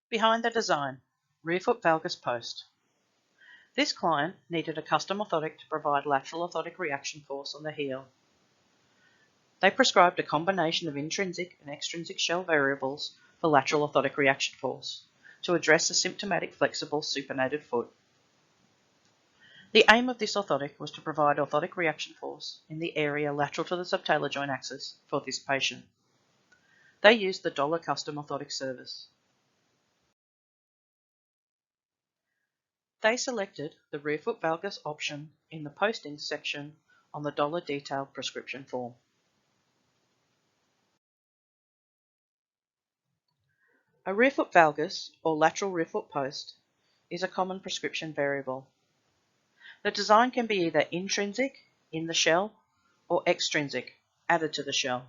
Behind the design, Rearfoot Valgus post. This client needed a custom orthotic to provide lateral orthotic reaction force on the heel. They prescribed a combination of intrinsic and extrinsic shell variables for lateral orthotic reaction force to address a symptomatic flexible supinated foot. The aim of this orthotic was to provide orthotic reaction force in the area lateral to the subtalar joint axis for this patient. They used the DOLA custom orthotic service. They selected the Rearfoot Valgus option in the postings section on the DOLA detailed prescription form. A Rearfoot Valgus, or lateral rearfoot post, is a common prescription variable. The design can be either intrinsic, in the shell, or extrinsic, added to the shell.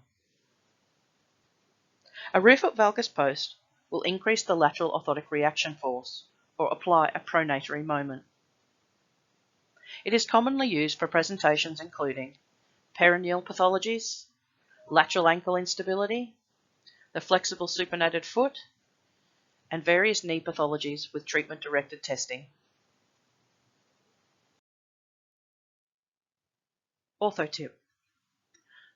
A Rearfoot Valgus post will increase the lateral orthotic reaction force, or apply a pronatory moment. It is commonly used for presentations including peroneal pathologies, lateral ankle instability, the flexible supinated foot, and various knee pathologies with treatment-directed testing. Orthotip.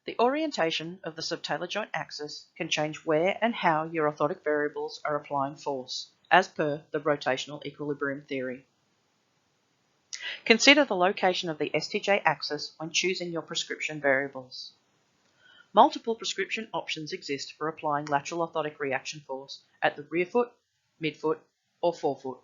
The orientation of the subtalar joint axis can change where and how your orthotic variables are applying force, as per the rotational equilibrium theory. Consider the location of the STJ axis when choosing your prescription variables. Multiple prescription options exist for applying lateral orthotic reaction force at the rear foot, midfoot, or forefoot.